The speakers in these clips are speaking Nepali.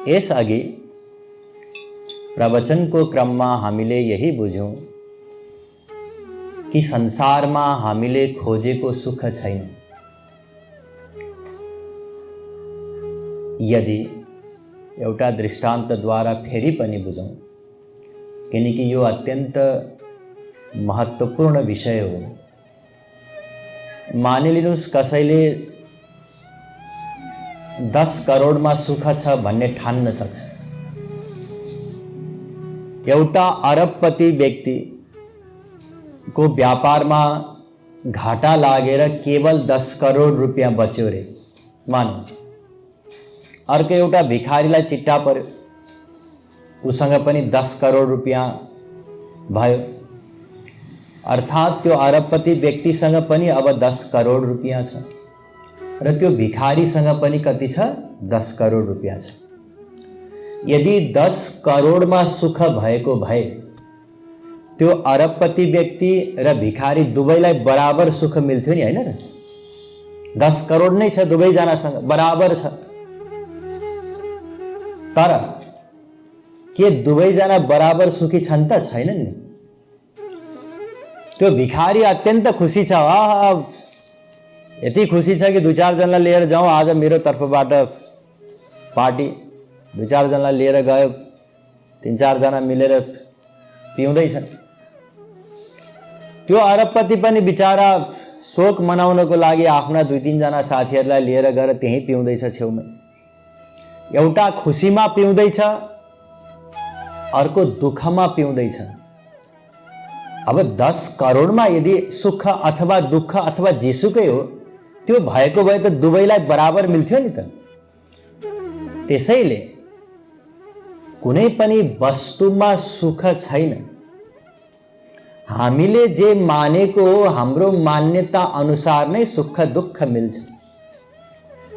यसअघि प्रवचनको क्रममा हामीले यही बुझ्यौं कि संसारमा हामीले खोजेको सुख छैन। यदि एउटा दृष्टान्तद्वारा फेरि पनि बुझौं, किनकि यो अत्यन्त महत्त्वपूर्ण विषय हो। मानिलिनुस् कसैले 10 करोडमा सुख छ भन्ने ठान्न सक्छ। एउटा अरबपति व्यक्ति को व्यापारमा घाटा लागेर केवल 10 करोड रुपियाँ बच्यो रे मानौ। अर्को एउटा भिखारीलाई चिट्टा पर्यो, उसँग पनि 10 करोड रुपियाँ भयो। अर्थात् त्यो अरबपति व्यक्तिसँग पनि अब 10 करोड रुपियाँ छ र त्यो भिखारीसँग पनि कति छ? 10 करोड रुपियाँ छ। यदि 10 करोडमा सुख भएको भए त्यो अरबपति व्यक्ति र भिखारी दुवैलाई बराबर सुख मिल्थ्यो नि, हैन र? 10 करोड नै छ दुवैजनासँग, बराबर छ। तर के दुवैजना बराबर सुखी छन् त? छैनन् नि। त्यो भिखारी अत्यन्त खुसी छ, यति खुसी छ कि 2-4 जनालाई लिएर जाउँ आज मेरो तर्फबाट पार्टी। 2-4 जनालाई लिएर गयो, 3-4 जना मिलेर पिउँदैछन्। त्यो अरबपति पनि बिचारा शोक मनाउनको लागि आफ्ना 2-3 जना साथीहरूलाई लिएर गएर त्यही पिउँदैछ छेउमै। एउटा खुसीमा पिउँदैछ, अर्को दुःखमा पिउँदैछ। अब 10 करोडमा यदि सुख अथवा दुःख अथवा जेसुकै हो, त्यो भएको भए त दुवैलाई बराबर मिल्थ्यो नि त। त्यसैले कुनै पनि वस्तुमा सुख छैन। हामीले जे मानेको हो, हाम्रो मान्यता अनुसार नै सुख दुःख मिल्छ।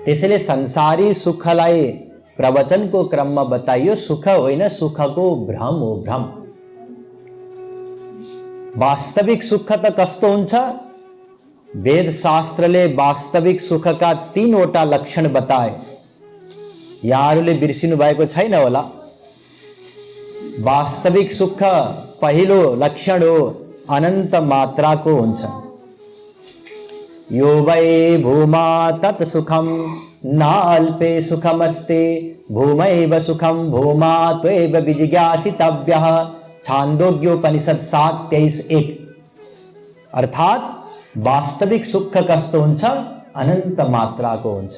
त्यसैले संसारी सुखलाई प्रवचनको क्रममा बताइयो सुख होइन, सुखको भ्रम हो, भ्रम। वास्तविक सुख त कस्तो हुन्छ? वेद शास्त्रले वास्तविक सुखका 3 वटा लक्षण बताए। यहाँहरूले बिर्सिनु भएको छैन होला। वास्तविक सुख पहिलो लक्षण हो अनन्त मात्राको हुन्छ। यो वै भूमा तत् सुखम नाल्पे सुखमस्ते भूमैव सुखम भूमा त्वैव विजिज्ञासितव्यः। छान्दोग्योपनिषद 7:23-1। अर्थात वास्तविक सुख कस्तो हुन्छ? अनन्त मात्राको हुन्छ।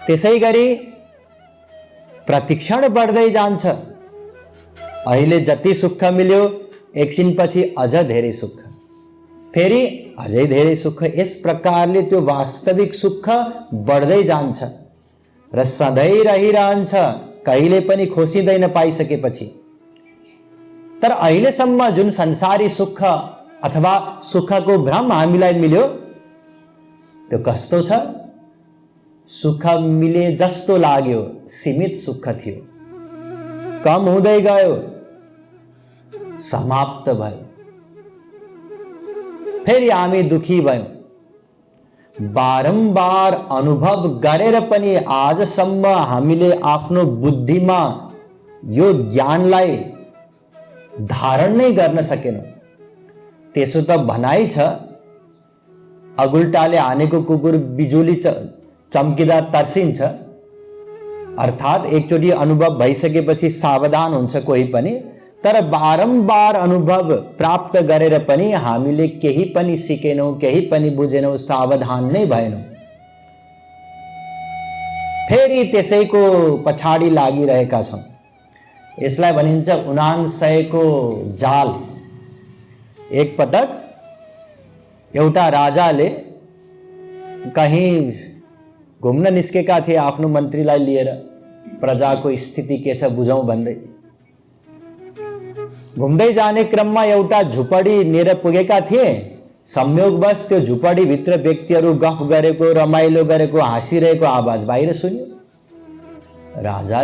त्यसैगरी प्रतिक्षण बढ्दै जान्छ। अहिले जति सुख मिल्यो, एकछिनपछि अझ धेरै सुख, फेरि अझै धेरै सुख। यस प्रकारले त्यो वास्तविक सुख बढ्दै जान्छ र सधैँ रहिरहन्छ, कहिले पनि खोसिँदैन पाइसकेपछि। तर अहिलेसम्म जुन संसारी सुख अथवा सुखको भ्रम हामीलाई मिल्यो, त्यो कस्तो छ? सुख मिले जस्तो लाग्यो, सीमित सुख थियो, कम हुँदै गयो, समाप्त भयो। फेरि हामी दुखी भयौं। बारम्बार अनुभव गरेर पनि आजसम्म हामीले आफ्नो बुद्धिमा यो ज्ञानलाई धारण नै गर्न सकेनौं। त्यसो त भनाइ छ, अगुल्टाले हानेको कुकुर बिजुली चम्किँदा तर्सिन्छ। अर्थात एकचोटि अनुभव भइसकेपछि सावधान हुन्छ कोही पनि। तर बारम्बार अनुभव प्राप्त गरेर पनि हामीले केही पनि सिकेनौं, केही पनि बुझेनौं, सावधान नै भएनौं। फेरि त्यसैको पछाडि लागिरहेका छौं। यसलाई भनिन्छ 99 को जाल। एक पटक एउटा राजाले कहीं घुम्न निस्केका थिए आफ्नो मन्त्रीलाई लिएर, प्रजाको स्थिति के छ बुझौं भन्दै। घुम्दै जाने क्रममा एउटा झुपडीनेर पुगेका थिए। संयोगवश त्यो झुपडीभित्र व्यक्तिहरू गफ गरेको, रमाइलो गरेको, हाँसिरहेको आवाज बाहिर सुन्यो। राजा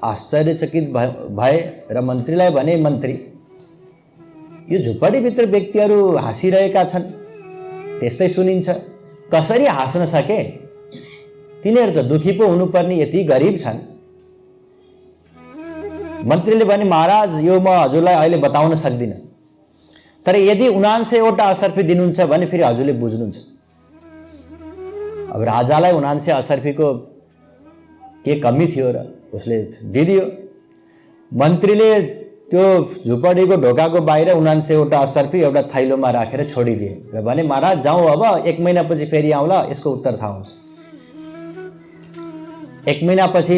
आश्चर्यचकित भए र मन्त्रीलाई भने, मन्त्री, यो झुपडीभित्र व्यक्तिहरू हाँसिरहेका छन्, त्यस्तै सुनिन्छ, कसरी हाँस्न सके? तिनीहरू त दुखी पो हुनुपर्ने, यति गरिब छन्, मन्त्रीले भने महाराज यो म हजुरलाई अहिले बताउन सक्दिनँ, तर यदि 79वटा असर्फी दिनुहुन्छ भने फेरि हजुरले बुझ्नुहुन्छ। अब राजालाई 79 असर्फीको के कमी थियो र उसले दिदियो। मन्त्रीले त्यो झुपडीको ढोकाको बाहिर 79वटा असर्फी एउटा थैलोमा राखेर छोडिदिए र भने महाराज जाउँ, अब 1 महिनापछि फेरि आउँला, यसको उत्तर थाहा हुन्छ। 1 महिनापछि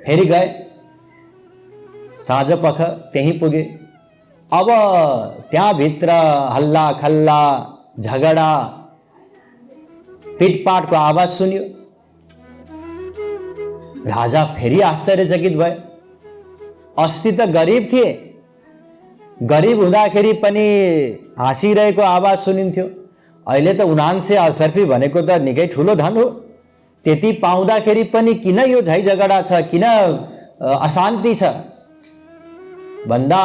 फेरि गए, साँझपख त्यहीँ पुगे। अब त्यहाँभित्र हल्ला खल्ला, झगडा, पिटपाटको आवाज सुन्यो। राजा फेरि आश्चर्यचकित भए। अस्ति त गरिब थिए, गरिब हुँदाखेरि पनि हाँसिरहेको आवाज सुनिन्थ्यो, अहिले त 79 असर्फी भनेको त निकै ठुलो धन हो। त्यति पाउँदाखेरि पनि किन यो झै झगडा छ, किन अशान्ति छ भन्दा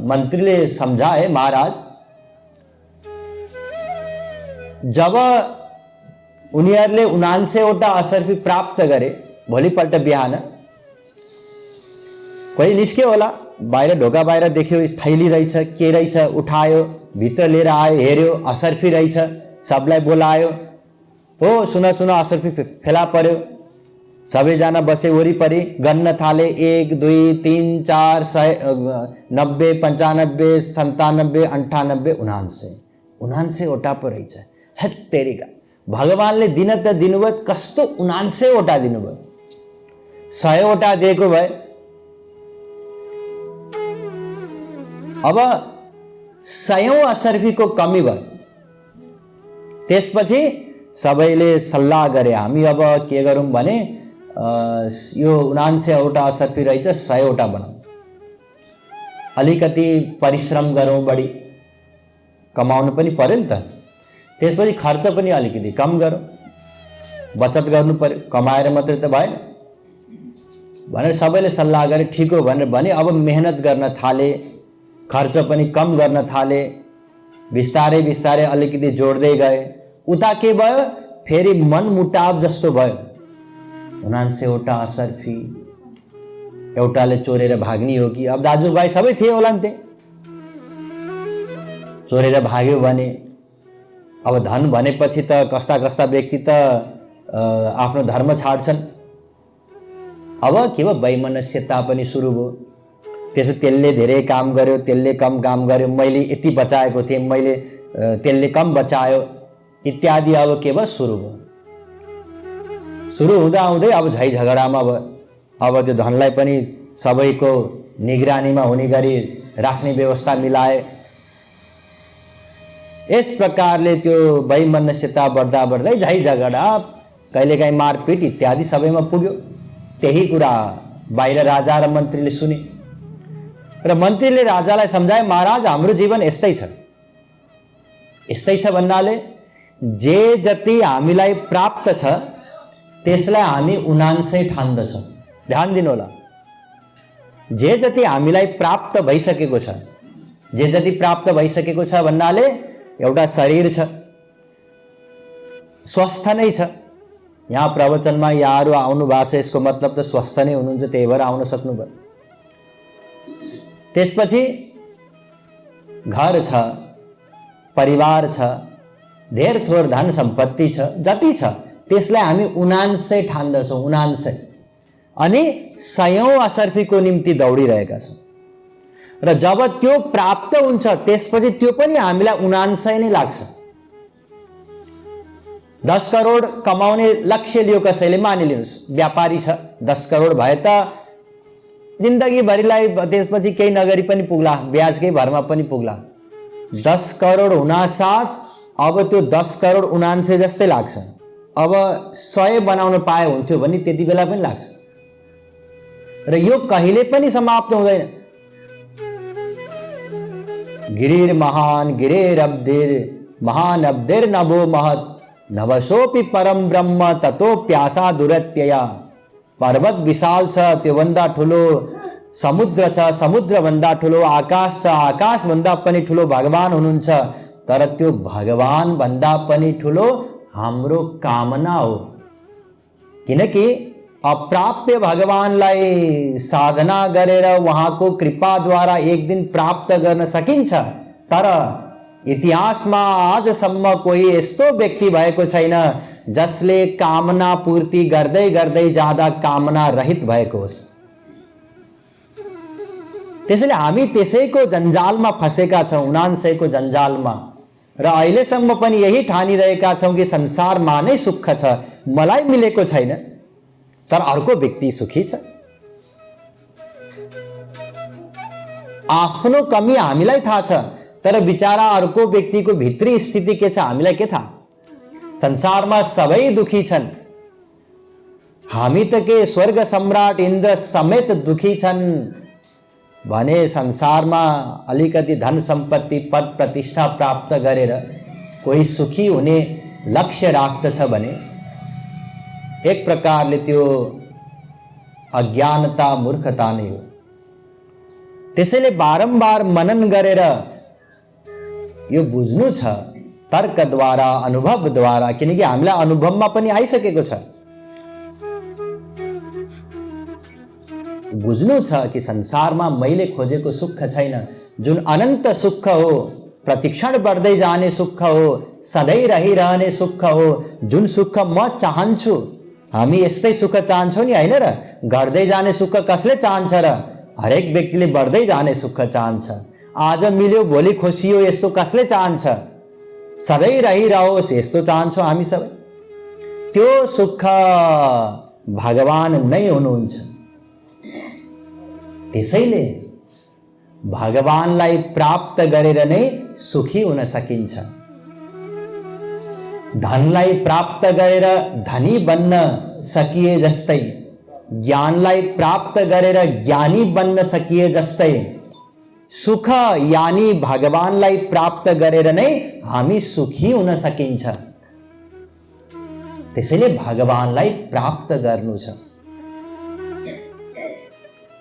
मन्त्रीले सम्झाए, महाराज जब उनीहरूले 79वटा असर्फी प्राप्त गरे, भोलिपल्ट बिहान कोही निस्क्यो होला, बाहिर ढोका बाहिर देख्यो थैली रहेछ, के रहेछ, उठायो, भित्र लिएर आयो, हेऱ्यो असर्फी रहेछ, सबलाई बोलायो, हो सुन सुन असर्फी फेला पर्यो। सबैजना बसे वरिपरि, गन्न थाले, 1 2 3 4 90 95 97 98 79 79वटा पो रहेछ। हेत्तेरिका, भगवानले दिन त दिनुभयो, कस्तो 79वटा दिनुभयो। 100वटा दिएको भए अब 100औं असर्फीको कमी भयो। त्यसपछि सबैले सल्लाह गरे, हामी अब के गरौँ भने यो 79वटा असर्फी रहेछ, 100वटा बनाऊ, अलिकति परिश्रम गरौँ, बढी कमाउनु पनि पर्यो नि त। त्यसपछि खर्च पनि अलिकति कम गरौँ, बचत गर्नु पर्यो, कमाएर मात्रै त भएन भनेर सबैले सल्लाह गरे। ठिक हो भनेर भने अब मेहनत गर्न थाले, खर्च पनि कम गर्न थाले, बिस्तारै बिस्तारै अलिकति जोड्दै गए। उता के भयो, फेरि मनमुटाव जस्तो भयो। 79वटा असर्फी एउटाले चोरेर भाग्ने हो कि, अब दाजुभाइ सबै थिए होला नि, चोरेर भाग्यो भने अब धन भनेपछि त कस्ता कस्ता व्यक्ति त आफ्नो धर्म छाड्छन्। अब के भयो, वैमनस्यता पनि सुरु भयो। त्यसले धेरै काम गर्यो, त्यसले कम काम गर्यो, मैले यति बचाएको थिएँ, मैले त्यसले कम बचायो इत्यादि। अब के भयो, सुरु भयो। सुरु हुँदा हुँदै अब झै झगडामा भयो। अब त्यो धनलाई पनि सबैको निगरानीमा हुने गरी राख्ने व्यवस्था मिलाए। यस प्रकारले त्यो वैमनस्यता बढ्दा बढ्दै झै झगडा, कहिलेकाहीँ मारपिट इत्यादि सबैमा पुग्यो। त्यही कुरा बाहिर राजा र मन्त्रीले सुने र मन्त्रीले राजालाई सम्झाए, महाराज हाम्रो जीवन यस्तै छ। यस्तै छ भन्नाले जे जति हामीलाई प्राप्त छ त्यसलाई हामी 79 ठान्दछौँ। ध्यान दिनु होला, जे जति हामीलाई प्राप्त भइसकेको छ, जे जति प्राप्त भइसकेको छ भन्नाले एउटा शरीर छ, स्वस्थ नै छ। यहाँ प्रवचनमा यहाँहरू आउनु भएको छ, यसको मतलब त स्वस्थ नै हुनुहुन्छ, त्यही भएर आउन सक्नुभयो। त्यसपछि घर छ, परिवार छ, धेर थोर धन सम्पत्ति छ, जति छ त्यसलाई हामी 79 ठान्दछौँ, 79। अनि 100औं असर्फीको निम्ति दौडिरहेका छौँ र जब त्यो प्राप्त हुन्छ त्यसपछि त्यो पनि हामीलाई 79 नै लाग्छ। 10 करोड कमाउने लक्ष्य लियो कसैले, मानिलिनुहोस् व्यापारी छ, 10 करोड भए त जिन्दगीभरिलाई त्यसपछि केही नगरी पनि पुग्ला, ब्याजकै भरमा पनि पुग्ला। 10 करोड हुनासाथ अब त्यो 10 करोड 79 जस्तै लाग्छ। अब 100 बनाउन पाए हुन्थ्यो भने त्यति बेला पनि लाग्छ र यो कहिले पनि समाप्त हुँदैन। गिरिर महान गिरेरब्धिर महान अब्धिर नभो महत नवसोपि परम ब्रह्म ततो प्यासा दुरत्यया। पर्वत विशाल छ, त्योभन्दा ठुलो समुद्र छ, समुद्रभन्दा ठुलो आकाश छ, आकाशभन्दा पनि ठुलो भगवान हुनुहुन्छ, तर त्यो भगवान भन्दा पनि ठुलो हाम्रो कामना हो। किनकि अप्राप्य भगवानलाई साधना गरेर उहाँको कृपाद्वारा एक दिन प्राप्त गर्न सकिन्छ, तर इतिहासमा आजसम्म कोही यस्तो व्यक्ति भएको छैन जसले कामना पूर्ति गर्दै गर्दै जाँदा कामना रहित भएको होस्। त्यसैले हामी त्यसैको जन्जालमा फसेका छौँ, 79 जन्जालमा, र अहिलेसम्म पनि यही ठानिरहेका छौँ कि संसारमा नै सुख छ, मलाई मिलेको छैन तर अर्को व्यक्ति सुखी छ। आफ्नो कमी हामीलाई थाहा छ तर बिचारा अर्को व्यक्तिको भित्री स्थिति के छ हामीलाई के थाहा। संसारमा सबै दुखी छन्, हामी त के स्वर्ग सम्राट इन्द्र समेत दुखी छन् भने संसारमा अलिकति धन सम्पत्ति पद प्रतिष्ठा प्राप्त गरेर कोही सुखी हुने लक्ष्य राख्दछ भने एक प्रकारले त्यो अज्ञानता मूर्खता नै हो। त्यसैले बारम्बार मनन गरेर यो बुझ्नु छ तर्कद्वारा, अनुभवद्वारा, किनकि हामीलाई अनुभवमा पनि आइसकेको छ। बुझ्नु छ कि संसारमा मैले खोजेको सुख छैन, जुन अनन्त सुख हो, प्रतिक्षण बढ्दै जाने सुख हो, सधैँ रहिरहने सुख हो, जुन सुख म चाहन्छु। हामी यस्तै सुख चाहन्छौँ नि, होइन र? घट्दै जाने सुख कसले चाहन्छ र? हरेक व्यक्तिले बढ्दै जाने सुख चाहन्छ। आज मिल्यो भोलि खुसियो यस्तो कसले चाहन्छ? सधैँ रहिरहोस् यस्तो चाहन्छौँ हामी सबै। त्यो सुख भगवान नै हुनुहुन्छ। त्यसैले भगवानलाई प्राप्त गरेर नै सुखी हुन सकिन्छ। धनलाई प्राप्त गरेर धनी बन्न सकिए जस्तै, ज्ञानलाई प्राप्त गरेर ज्ञानी बन्न सकिए जस्तै, सुख यानी भगवानलाई प्राप्त गरेर नै हामी सुखी हुन सकिन्छ। त्यसैले भगवानलाई प्राप्त गर्नु छ।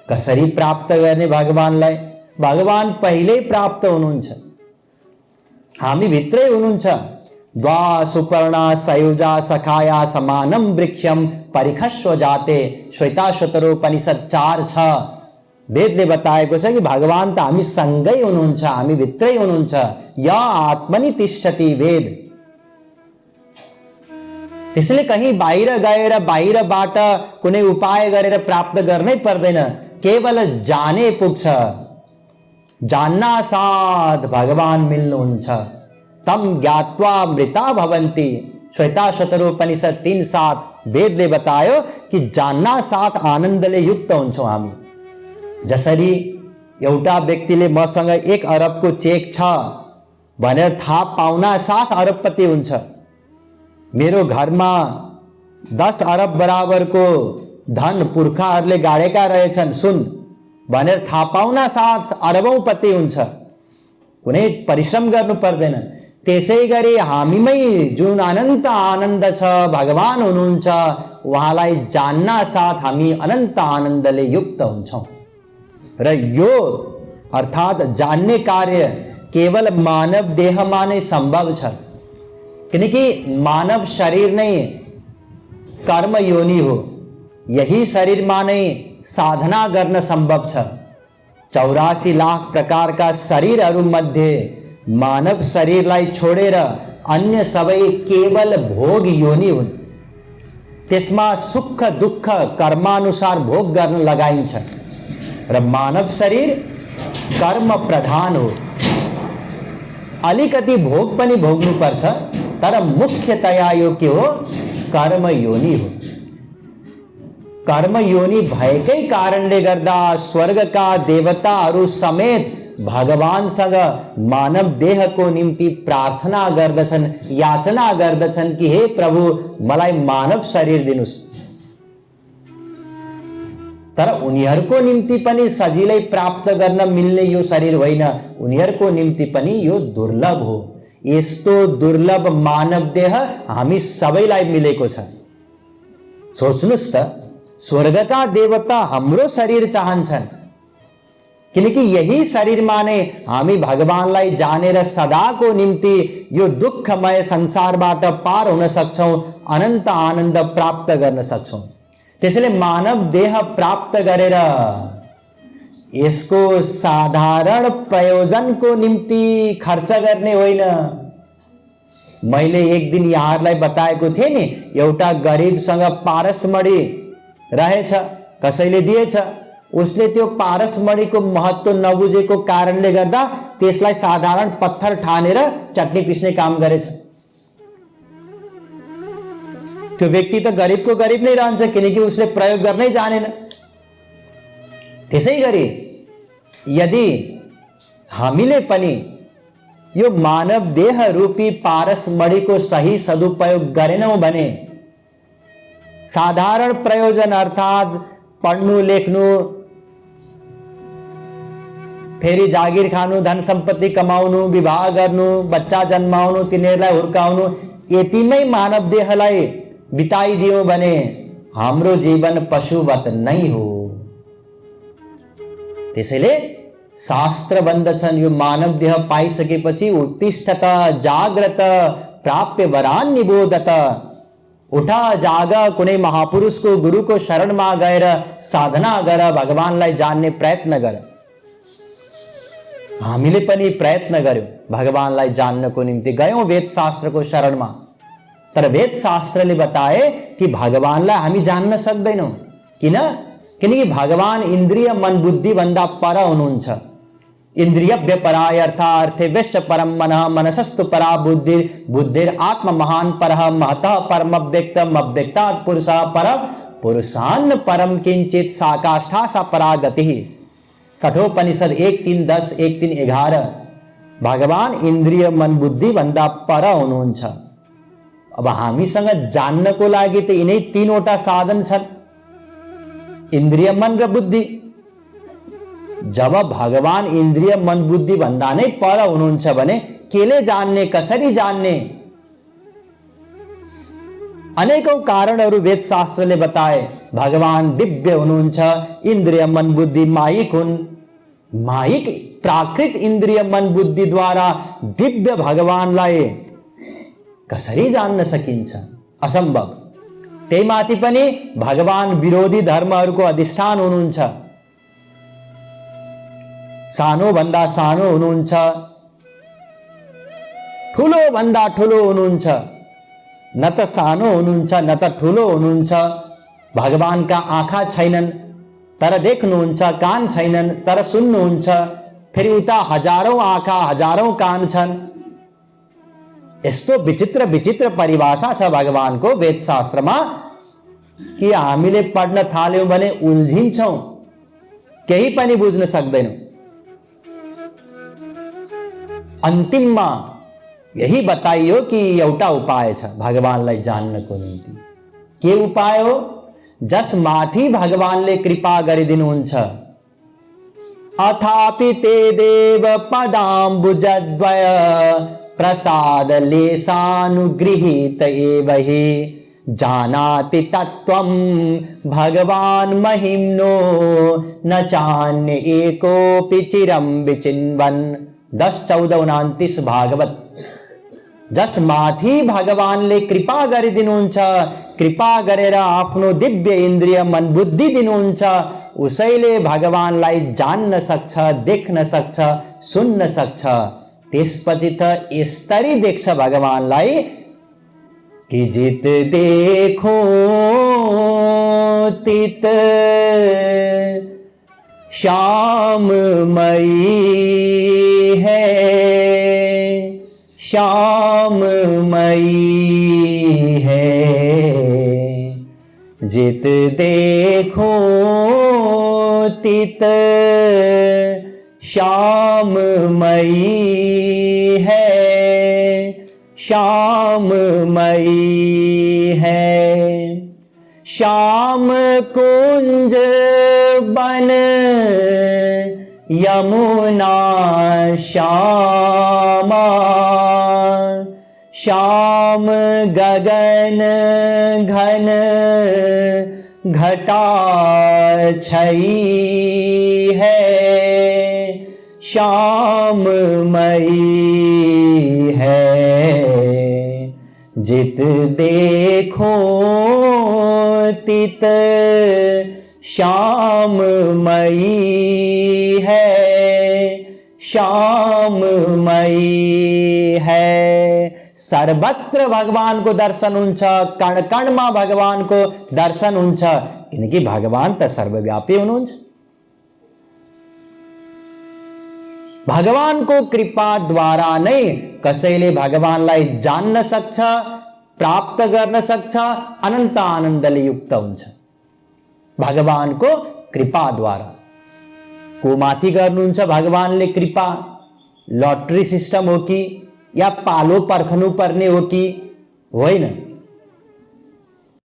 कसरी प्राप्त गर्ने भगवानलाई? भगवान पहिल्यै प्राप्त हुनुहुन्छ, हामी भित्रै हुनुहुन्छ। द्वा सुपर्णा सयुजा सखाया समानम वृक्षम परिखस्व जाते, श्वेताश्वतरोपनिषद 4:6 वेदले बताएको छ कि भगवान त हामी सँगै हुनुहुन्छ, हामी भित्रै हुनुहुन्छ। या आत्मनि तिष्ठति वेद। त्यसैले कहीँ बाहिर गएर बाहिरबाट कुनै उपाय गरेर प्राप्त गर्नै पर्दैन, केवल जाने पुग्छ। जान्ना साथ भगवान मिल्नुहुन्छ। तम ज्ञात्वा मृता भवन्ति, श्वेताश्वतरोपनिषद 3:7 वेदले बतायो कि जान्ना साथ आनन्दले युक्त हुन्छौँ हामी। जसरी एउटा व्यक्तिले मसँग 1 अरबको चेक छ भनेर थाहा पाउना साथ अरबपति हुन्छ। मेरो घरमा 10 अरब बराबरको धन पुर्खाहरूले गाडेका रहेछन् सुन भनेर थाहा पाउना साथ अरबौँपति हुन्छ, कुनै परिश्रम गर्नु पर्दैन। त्यसै गरी हामीमै जुन अनन्त आनन्द छ, भगवान हुनुहुन्छ, उहाँलाई जान्ना साथ हामी अनन्त आनन्दले युक्त हुन्छौँ। र यो अर्थात् जान्ने कार्य केवल मानव देहमा नै सम्भव छ, किनकि मानव शरीर नै कर्म योनि हो। यही शरीरमा नै साधना गर्न सम्भव छ। 84 लाख प्रकारका शरीरहरूमध्ये मानव शरीरलाई छोडेर अन्य सबै केवल भोग योनि हुन्। त्यसमा सुख दुःख कर्मानुसार भोग गर्न लगाइन्छ र मानव शरीर कर्म प्रधान हो। अलिकति भोग पनि भोग्नु पर्छ, तर मुख्यतया यो के हो? कर्म योनि हो। कर्म योनि भएकै कारणले गर्दा स्वर्गका देवताहरू समेत भगवानसँग मानव देहको निम्ति प्रार्थना गर्दछन्, याचना गर्दछन् कि हे प्रभु मलाई मानव शरीर दिनुस्। तर उनीहरूको निम्ति पनि सजिलै प्राप्त गर्न मिल्ने यो शरीर होइन, उनीहरूको निम्ति पनि यो दुर्लभ हो। यस्तो दुर्लभ मानव देह हामी सबैलाई मिलेको छ। सोच्नुस् त, स्वर्गका देवता हाम्रो शरीर चाहन्छन्, किनकि यही शरीरमा नै हामी भगवानलाई जानेर सदाको निम्ति यो दुःखमय संसारबाट पार हुन सक्छौँ, अनन्त आनन्द प्राप्त गर्न सक्छौँ। त्यसैले मानव देह प्राप्त गरेर यसको साधारण प्रयोजनको निम्ति खर्च गर्ने होइन। मैले एक दिन यहाँहरूलाई बताएको थिएँ नि, एउटा गरिबसँग पारसमणि रहेछ, कसैले दिएछ, उसले त्यो पारसमणिको महत्त्व नबुझेको कारणले गर्दा त्यसलाई साधारण पत्थर ठानेर चटनी पिस्ने काम गरेछ। त्यो व्यक्ति त गरिबको गरिब नै रहन्छ, किनकि उसले प्रयोग गर्नै जानेन। त्यसैगरी यदि हामीले पनि यो मानव देह रूपी पारसमणिको सही सदुपयोग गरेनौं भने साधारण प्रयोजन अर्थात पढ्नु लेख्नु, फेरि जागिर खानु, धन सम्पत्ति कमाउनु, विवाह गर्नु, बच्चा जन्माउनु, तिनीहरूलाई हुर्काउनु, यतिमै मानव देहलाई बिताइदियौं भने हाम्रो जीवन पशुवत नै हो। त्यसैले शास्त्र भन्दछन् यो मानव देह पाइसकेपछि उत्तिष्ठत जाग्रत प्राप्य वरान निबोधत, उठ जाग, कुनै महापुरुषको गुरुको शरणमा गएर साधना गर, भगवानलाई जान्ने प्रयत्न गर। हामीले पनि प्रयत्न गर्यौं, भगवानलाई जान्नको निम्ति गयौं वेद शास्त्रको शरणमा, तर वेद शास्त्रले बताए कि भगवानलाई हामी जान्न सक्दैनौं। किन? किनकि भगवान इन्द्रिय मन बुद्धि भन्दा पर हुनुहुन्छ। इन्द्रियभ्य पराय अर्थार्थे व्यश्च परम मनः, मनसस्तु परा बुद्धि, बुद्धिर आत्म महान परः, महतः परम अव्यक्तम, अव्यक्तात् पुरुषः परः, पुरुषान्न परम किंचित, साकाष्ठा सा परा गतिः। कठोपनिषद 1:3-10, 1:3-11। भगवान इन्द्रिय मन बुद्धि भन्दा पर हुनुहुन्छ। अब हामीसँग जान्नको लागि त यिनै तीनवटा साधन छन्, इन्द्रिय मन र बुद्धि। जब भगवान इन्द्रिय मन बुद्धि भन्दा नै पर हुनुहुन्छ भने केले जान्ने, कसरी जान्ने? अनेकौं कारणहरू वेद शास्त्रले बताए। भगवान दिव्य हुनुहुन्छ, इन्द्रिय मन बुद्धि मायिक हुन्। मायिक प्राकृत इन्द्रिय मन बुद्धि द्वारा दिव्य भगवानलाई कसरी जान्न सकिन्छ? असम्भव। त्यहीमाथि पनि भगवान विरोधी धर्महरूको अधिष्ठान हुनुहुन्छ। सानो भन्दा सानो हुनुहुन्छ, ठुलो भन्दा ठुलो हुनुहुन्छ, न त सानो हुनुहुन्छ न त ठुलो हुनुहुन्छ। भगवानका आँखा छैनन् तर देख्नुहुन्छ, कान छैनन् तर सुन्नुहुन्छ, फेरि उता हजारौं आँखा हजारौं कान छन्। यस्तो विचित्र विचित्र परिभाषा छ भगवानको वेद शास्त्रमा कि हामीले पढ्न थाल्यौं भने उल्झिन्छौं, केही पनि बुझ्न सक्दैनौं। अन्तिममा यही बताइयो कि एउटा उपाय छ भगवानलाई जान्नको निम्ति। के उपाय हो? जसमाथि भगवानले कृपा गरिदिनुहुन्छ। अथापि ते देव पदाम्बुजद्वय प्रसाद लेशानुगृहीत एव हि जानाति तत्त्वं भगवान् महिम्नो न चान्य एकोऽपि चिरं विचिन्वन्। 10:14-29 भागवत। जसमाथि भगवानले कृपा गरिदिनुहुन्छ, कृपा गरेर आफ्नो दिव्य इन्द्रिय मन बुद्धि दिनुहुन्छ, उसैले भगवानलाई जान्न सक्छ, देख्न सक्छ, सुन्न सक्छ। त्यसपछि त यस्तरी देख्छ भगवानलाई कि जित देखो तित श्याममयी है, श्याममयी है। जित देखो तित श्याममयी है, श्याममयी है। श्याम कुंज बन यमुना श्यामा, श्याम गगन घन घटा छई है, श्याममयी है। जित देखो तित श्याममयी है, श्याममयी है। सर्वत्र भगवान को दर्शन हुन्छ, कण कणमा भगवान को दर्शन हुन्छ, किनकि भगवान त सर्वव्यापी हुनुहुन्छ। भगवानको कृपा द्वारा नै कसैले भगवानलाई जान्न सक्छ, प्राप्त गर्न सक्छ, अनन्त आनन्दले युक्त हुन्छ। भगवानको कृपा द्वारा को माथि गर्नुहुन्छ भगवानले कृपा? लटरी सिस्टम हो कि या पालो पर्खनु पर्ने हो कि? होइन।